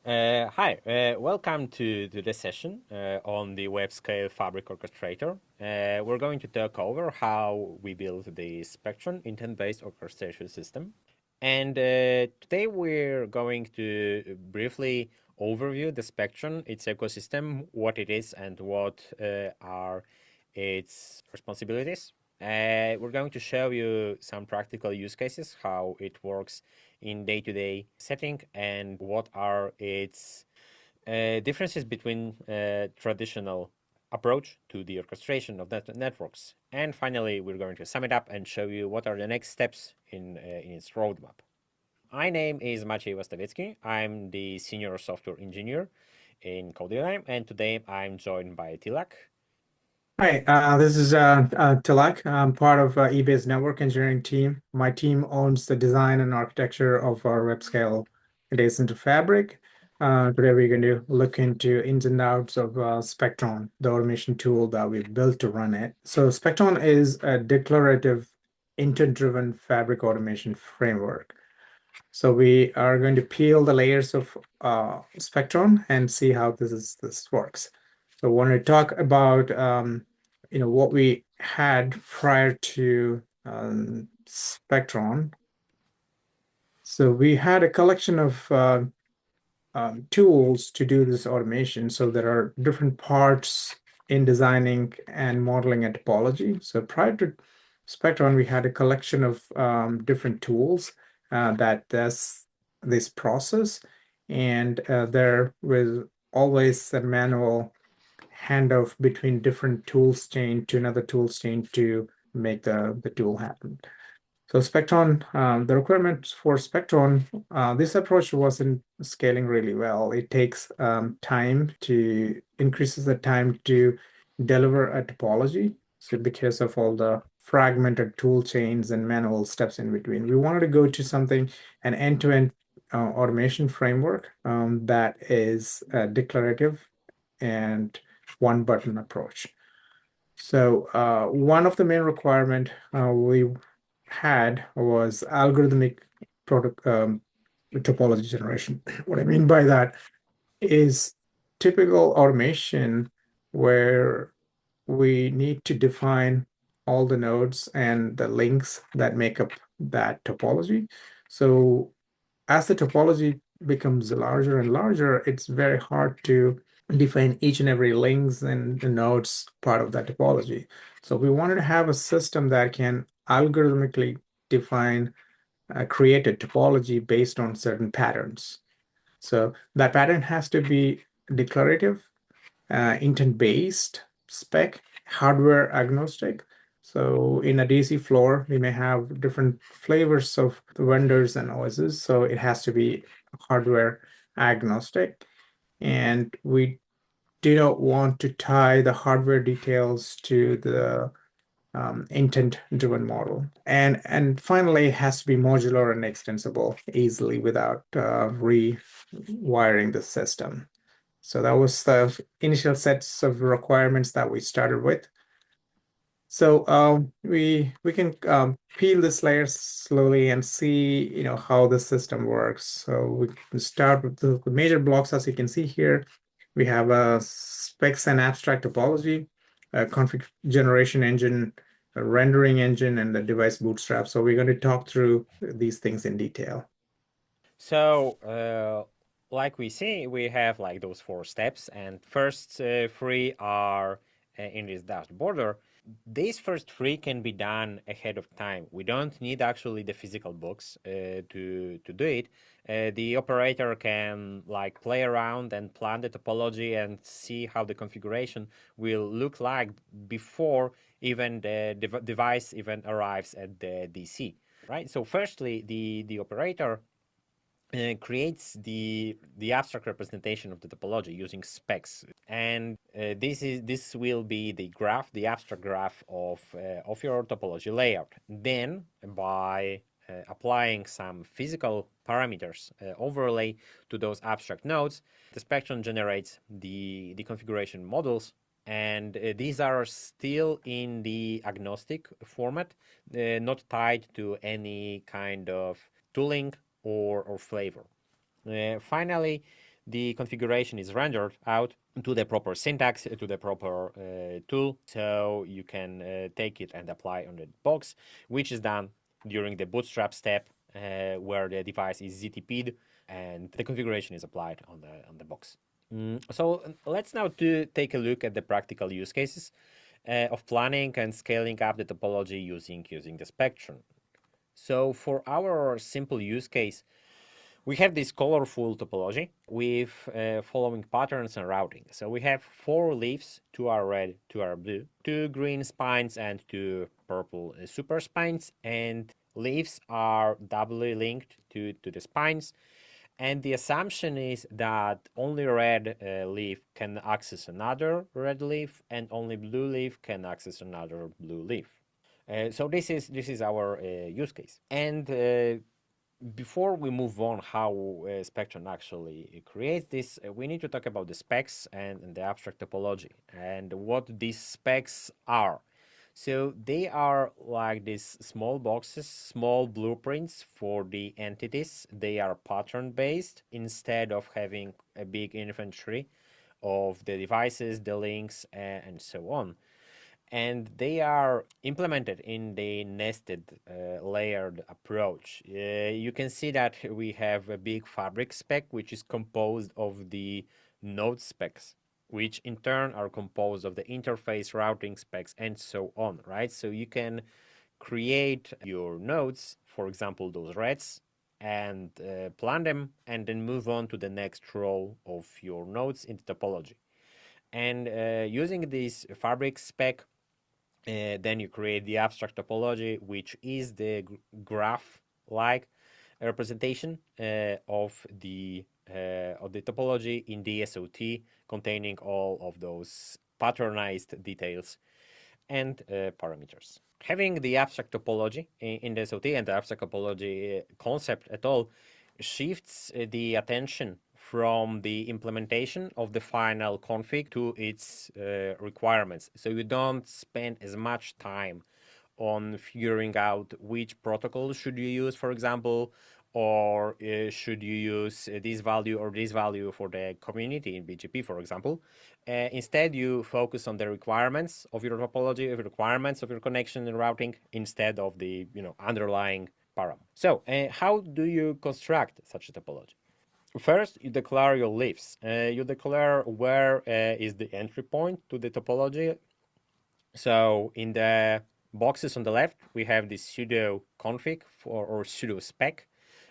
Hi, welcome to this session on the web Scale Fabric Orchestrator. We're going to talk over how we build the Spectron intent-based orchestration system. And today we're going to briefly overview the Spectron, its ecosystem, what it is, and what are its responsibilities. We're going to show you some practical use cases, how it works in day-to-day setting, and what are its differences between traditional approach to the orchestration of networks. And finally, we're going to sum it up and show you what are the next steps in its roadmap. My name is Maciej Wastawicki. I'm the senior software engineer in CodiLime, and today I'm joined by Tilak. Hi, this is Tilak. I'm part of eBay's network engineering team. My team owns the design and architecture of our web scale data center fabric. Today we're going to look into ins and outs of Spectron, the automation tool that we built to run it. So Spectron is a declarative intent-driven fabric automation framework. So we are going to peel the layers of Spectron and see how this works. So when we talk about what we had prior to Spectron, so we had a collection of tools to do this automation. So there are different parts in designing and modeling a topology. So prior to Spectron, we had a collection of different tools that does this process, and there was always a manual handoff between different tools chain to another tools chain to make the tool happen. So Spectron, the requirements for Spectron, this approach wasn't scaling really well. It takes increases the time to deliver a topology. So because of all the fragmented tool chains and manual steps in between, we wanted to go to something, an end-to-end automation framework that is declarative and one button approach. So one of the main requirement we had was algorithmic product topology generation. What I mean by that is typical automation where we need to define all the nodes and the links that make up that topology. So as the topology becomes larger and larger, it's very hard to define each and every links and the nodes part of that topology. So we wanted to have a system that can algorithmically define, create a topology based on certain patterns. So that pattern has to be declarative, intent-based, spec, hardware agnostic. So in a DC floor, we may have different flavors of the vendors and OSs. So it has to be hardware agnostic. And we do not want to tie the hardware details to the intent-driven model. And finally, it has to be modular and extensible easily without rewiring the system. So that was the initial sets of requirements that we started with. So we can peel this layer slowly and see how the system works. So we can start with the major blocks. As you can see here, we have a specs and abstract topology, a config generation engine, a rendering engine, and the device bootstrap. So we're going to talk through these things in detail. So, like we see, we have like those four steps, and first three are in this dashed border. These first three can be done ahead of time. We don't need actually the physical books to do it. The operator can like play around and plan the topology and see how the configuration will look like before even the device even arrives at the DC. Right. So, firstly, the operator creates the abstract representation of the topology using specs, and this will be the graph, the abstract graph of your topology layout. Then, by applying some physical parameters overlay to those abstract nodes, the Spectrum generates the configuration models, and these are still in the agnostic format, not tied to any kind of tooling or flavor. Finally, the configuration is rendered out to the proper syntax, to the proper tool, so you can take it and apply on the box, which is done during the bootstrap step, where the device is ZTP'd and the configuration is applied on the box. So let's now take a look at the practical use cases of planning and scaling up the topology using the Spectron. So for our simple use case, we have this colorful topology with following patterns and routing. So we have 4 leaves, 2 are red, 2 are blue, 2 green spines and 2 purple super spines, and leaves are doubly linked to the spines. And the assumption is that only red leaf can access another red leaf, and only blue leaf can access another blue leaf. So this is our use case. And before we move on how Spectron actually creates this, we need to talk about the specs and the abstract topology and what these specs are. So they are like these small boxes, small blueprints for the entities. They are pattern based instead of having a big inventory of the devices, the links, and so on. And they are implemented in the nested layered approach. You can see that we have a big fabric spec, which is composed of the node specs, which in turn are composed of the interface routing specs and so on, right? So you can create your nodes, for example, those reds, and plan them, and then move on to the next row of your nodes in the topology. And using this fabric spec, then you create the abstract topology, which is the graph-like representation of the topology in the SOT, containing all of those patternized details and parameters. Having the abstract topology in the SOT and the abstract topology concept at all shifts the attention from the implementation of the final config to its requirements. So you don't spend as much time on figuring out which protocol should you use, for example, or should you use this value or this value for the community in BGP, for example. Instead, you focus on the requirements of your topology, of the requirements of your connection and routing, instead of the underlying param. So, how do you construct such a topology? First, you declare your leaves. You declare where is the entry point to the topology. So in the boxes on the left, we have this pseudo config or pseudo spec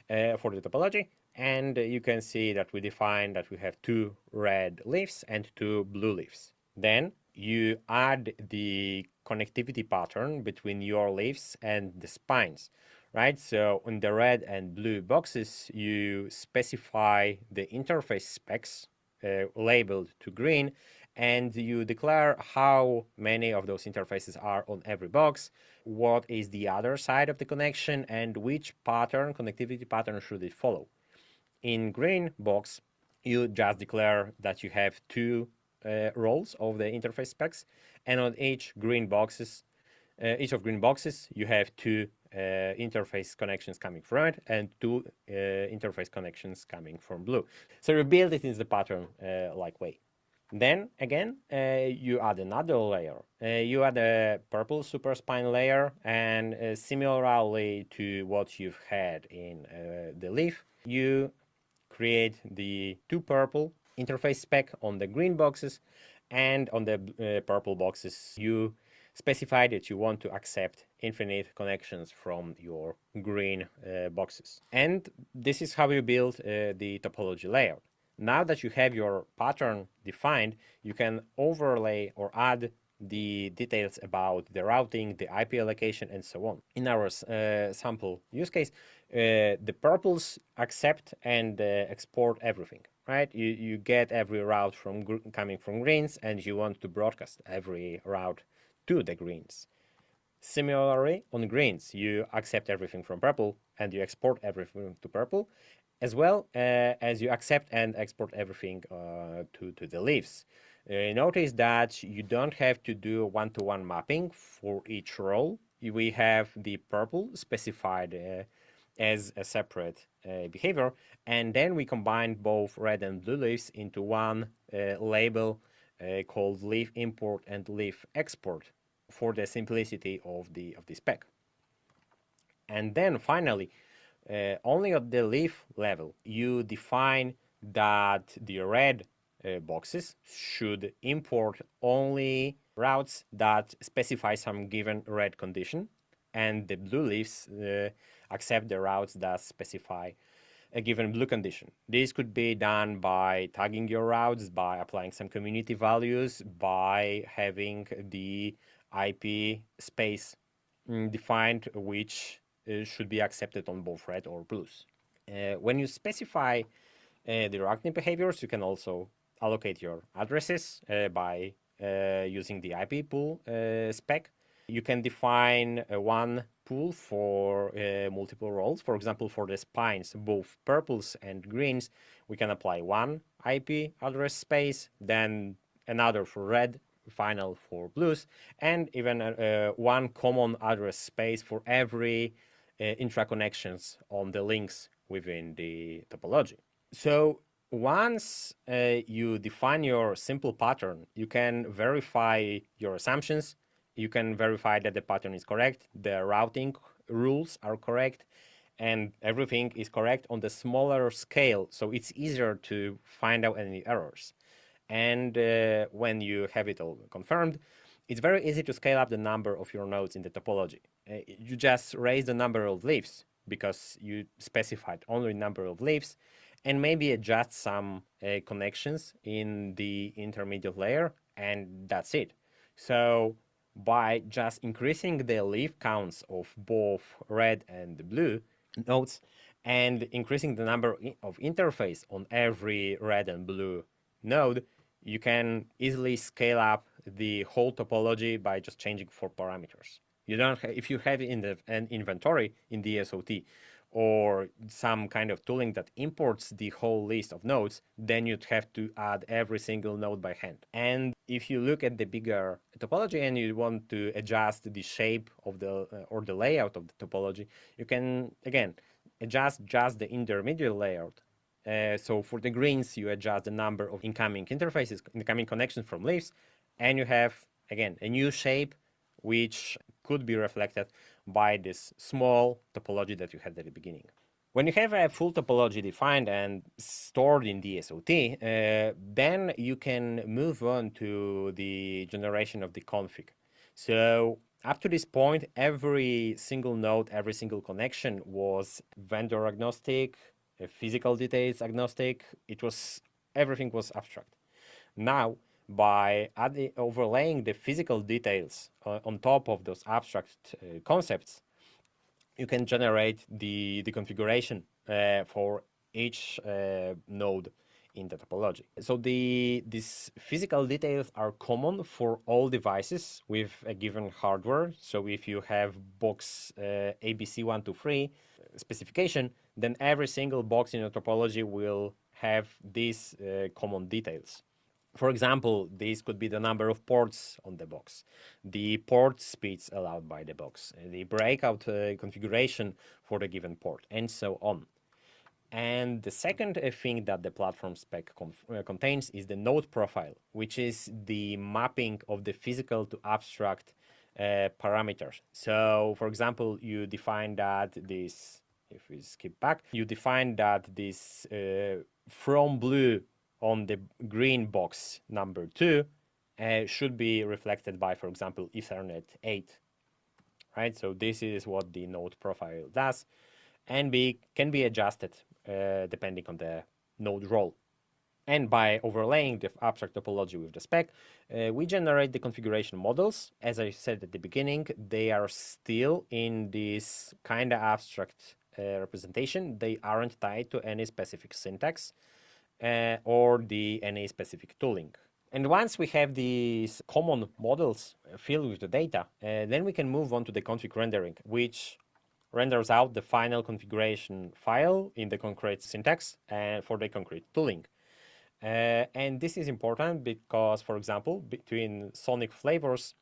for the topology. And you can see that we define that we have 2 red leaves and 2 blue leaves. Then you add the connectivity pattern between your leaves and the spines, right? So in the red and blue boxes, you specify the interface specs labeled to green, and you declare how many of those interfaces are on every box, what is the other side of the connection, and which pattern, connectivity pattern, should it follow. In green box, you just declare that you have 2 rows of the interface specs, and on each of green boxes, you have 2 interface connections coming from it and 2 interface connections coming from blue. So you build it in the pattern like way. Then again, you add another layer. You add a purple super spine layer, and similarly to what you've had in the leaf, you create the 2 purple interface spec on the green boxes, and on the purple boxes you specify that you want to accept infinite connections from your green boxes. And this is how you build the topology layout. Now that you have your pattern defined, you can overlay or add the details about the routing, the IP allocation, and so on. In our sample use case, the purples accept and export everything, right? You get every route coming from greens, and you want to broadcast every route to the greens. Similarly, on greens, you accept everything from purple and you export everything to purple, as well as you accept and export everything to the leaves. Notice that you don't have to do one-to-one mapping for each row. We have the purple specified as a separate behavior, and then we combined both red and blue leaves into one label called leaf import and leaf export for the simplicity of the spec. And then finally, only at the leaf level, you define that the red boxes should import only routes that specify some given red condition, and the blue leaves accept the routes that specify a given blue condition. This could be done by tagging your routes, by applying some community values, by having the IP space defined, which should be accepted on both red or blues. When you specify the routing behaviors, you can also allocate your addresses by using the IP pool spec. You can define one pool for multiple roles. For example, for the spines, both purples and greens, we can apply one IP address space, then another for red, final for blues, and even one common address space for every intra-connections on the links within the topology. So once you define your simple pattern, you can verify your assumptions. You can verify that the pattern is correct, the routing rules are correct, and everything is correct on the smaller scale, so it's easier to find out any errors. And when you have it all confirmed, it's very easy to scale up the number of your nodes in the topology. You just raise the number of leaves because you specified only number of leaves, and maybe adjust some connections in the intermediate layer, and that's it. So by just increasing the leaf counts of both red and blue nodes and increasing the number of interface on every red and blue node, you can easily scale up the whole topology by just changing 4 parameters. You don't if you have an inventory in the SOT or some kind of tooling that imports the whole list of nodes, then you'd have to add every single node by hand. And if you look at the bigger topology and you want to adjust the shape of the or the layout of the topology, you can again adjust just the intermediate layout. So for the greens, you adjust the number of incoming interfaces, incoming connections from leaves, and you have again a new shape which could be reflected by this small topology that you had at the beginning. When you have a full topology defined and stored in the SOT, then you can move on to the generation of the config. So up to this point, every single node, every single connection was vendor agnostic, physical details agnostic. Everything was abstract. Now, by overlaying the physical details on top of those abstract concepts, you can generate the configuration for each node in the topology. So these physical details are common for all devices with a given hardware. So if you have box ABC123 specification, then every single box in a topology will have these common details. For example, this could be the number of ports on the box, the port speeds allowed by the box, the breakout configuration for the given port, and so on. And the second thing that the platform spec contains is the node profile, which is the mapping of the physical to abstract parameters. So, for example, you define that this, if we skip back, you define that this from blue on the green box number 2 should be reflected by, for example, Ethernet 8, right? So this is what the node profile does, and can be adjusted depending on the node role. And by overlaying the abstract topology with the spec, we generate the configuration models. As I said at the beginning, they are still in this kind of abstract representation. They aren't tied to any specific syntax or any specific tooling. And once we have these common models filled with the data, then we can move on to the config rendering, which renders out the final configuration file in the concrete syntax and for the concrete tooling. And this is important because, for example, between sonic flavors,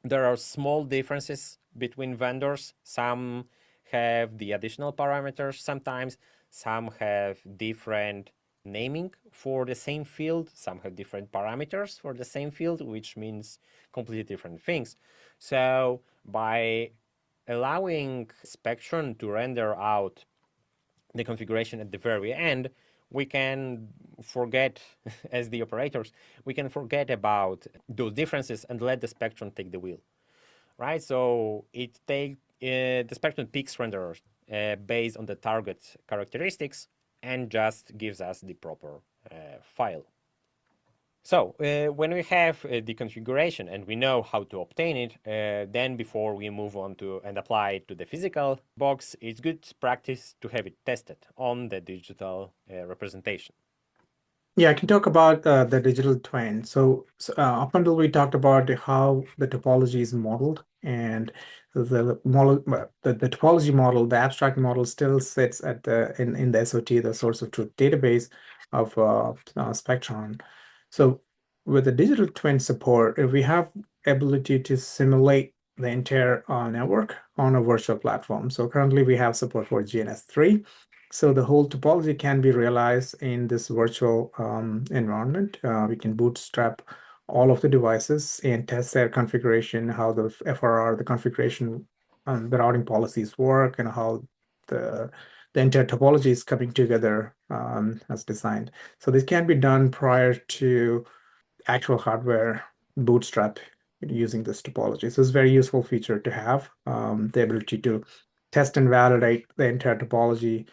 there are small differences between vendors. Some have the additional parameters sometimes. Some have different naming for the same field. Some have different parameters for the same field, which means completely different things. So by allowing Spectron to render out the configuration at the very end, we can forget, as the operators, we can forget about those differences and let the Spectron take the wheel, right? So the Spectron picks renderers based on the target characteristics and just gives us the proper file. So when we have the configuration and we know how to obtain it, then before we move on to and apply it to the physical box, it's good practice to have it tested on the digital representation. Yeah, I can talk about the digital twin. Up until we talked about how the topology is modeled, and the model, the topology model, the abstract model still sits at in the SOT, the source of truth database of Spectron. So with the digital twin support, if we have ability to simulate the entire network on a virtual platform. So currently we have support for GNS3. So the whole topology can be realized in this virtual environment. We can bootstrap all of the devices and test their configuration, how the FRR, the configuration, the routing policies work, and how the the entire topology is coming together as designed. So this can be done prior to actual hardware bootstrap using this topology. So it's a very useful feature to have, the ability to test and validate the entire topology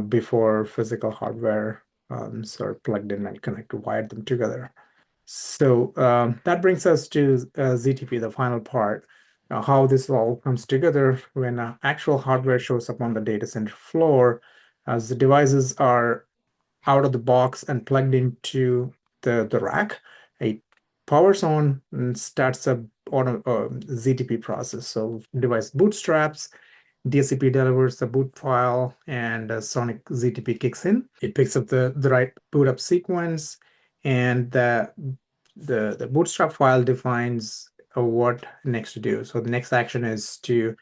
before physical hardware sort of plugged in and connected, wired them together. So that brings us to ZTP, the final part, how this all comes together when actual hardware shows up on the data center floor, as the devices are out of the box and plugged into the rack. It powers on and starts a ZTP process. So device bootstraps, DSCP delivers the boot file, and Sonic ZTP kicks in. It picks up the right boot up sequence, and the bootstrap file defines what next to do. So the next action is to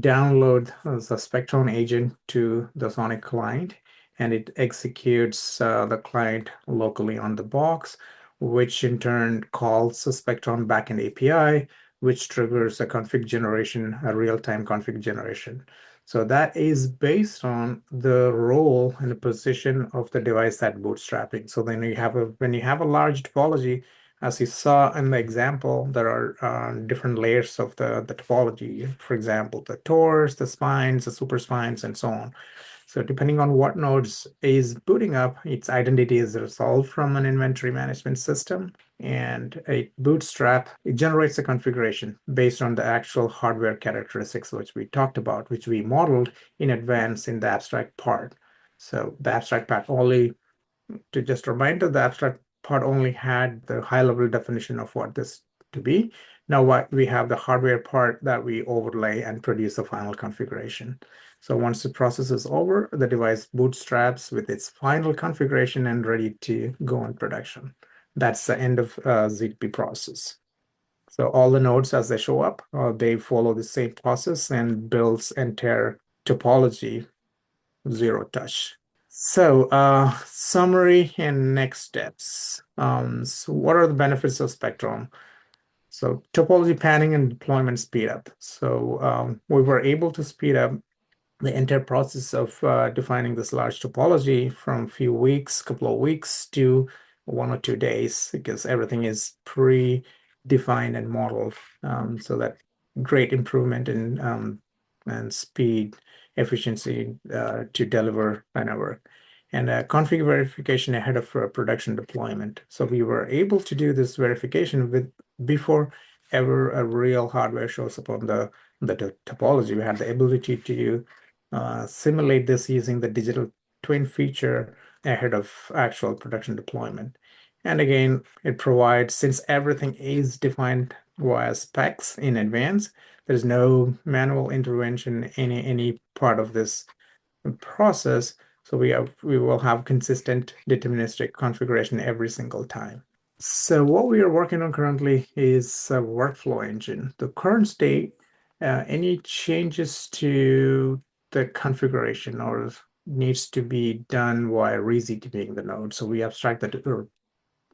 download the Spectron agent to the Sonic client, and it executes the client locally on the box, which in turn calls the Spectron backend API, which triggers a config generation, a real-time config generation. So that is based on the role and the position of the device that bootstrapping. So then when you have a large topology, as you saw in the example, there are different layers of the topology. For example, the tors, the spines, the superspines, and so on. So depending on what nodes is booting up, its identity is resolved from an inventory management system, and a bootstrap, it generates a configuration based on the actual hardware characteristics, which we talked about, which we modeled in advance in the abstract part. So the abstract part only, to just remind you, the abstract part only had the high-level definition of what this to be. Now what we have the hardware part that we overlay and produce the final configuration. So once the process is over, the device bootstraps with its final configuration and ready to go on production. That's the end of ZTP process. So all the nodes as they show up, they follow the same process and builds entire topology zero touch. So, summary and next steps. So what are the benefits of Spectrum? So topology panning and deployment speed up. So we were able to speed up the entire process of defining this large topology from a few weeks, couple of weeks to 1 or 2 days, because everything is pre-defined and modeled. So that great improvement in and speed, efficiency to deliver whenever. And config verification ahead of production deployment. So we were able to do this verification with before ever a real hardware shows up on the topology. We had the ability to simulate this using the digital twin feature ahead of actual production deployment. And again, it provides, since everything is defined via specs in advance, there's no manual intervention in any part of this process. So we will have consistent deterministic configuration every single time. So what we are working on currently is a workflow engine. The current state any changes to the configuration or needs to be done while re-ZTPing the node. So we abstract the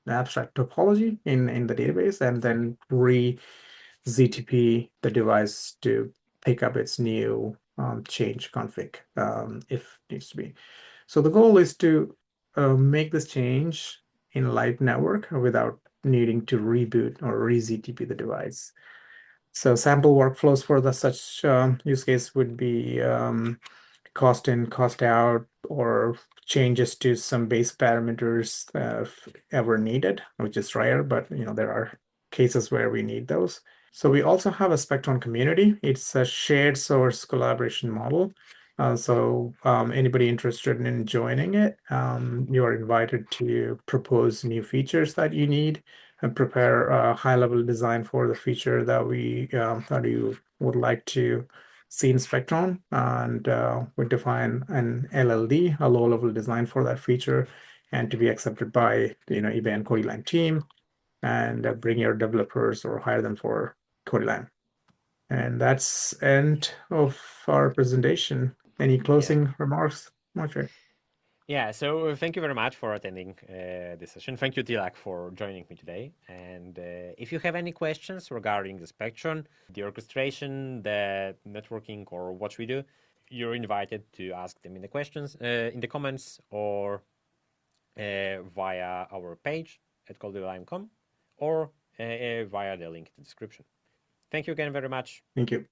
abstract topology in the database and then re-ZTP the device to pick up its new change config if needs to be. So the goal is to make this change in live network without needing to reboot or re-ZTP the device. So sample workflows for the such use case would be cost in, cost out, or changes to some base parameters if ever needed, which is rare, but there are cases where we need those. So we also have a Spectron community. It's a shared source collaboration model. So anybody interested in joining it, you are invited to propose new features that you need and prepare a high-level design for the feature that you would like to see in Spectron, and we define an LLD, a low-level design for that feature, and to be accepted by eBay and CodiLime team, and bring your developers or hire them for CodiLime. And that's end of our presentation. Any Yeah. closing remarks, Marjorie? Yeah, so thank you very much for attending this session. Thank you, Tilak, for joining me today. And if you have any questions regarding the Spectron, the orchestration, the networking, or what we do, you're invited to ask them in the questions, in the comments, or via our page at CodiLime.com, or via the link in the description. Thank you again very much. Thank you.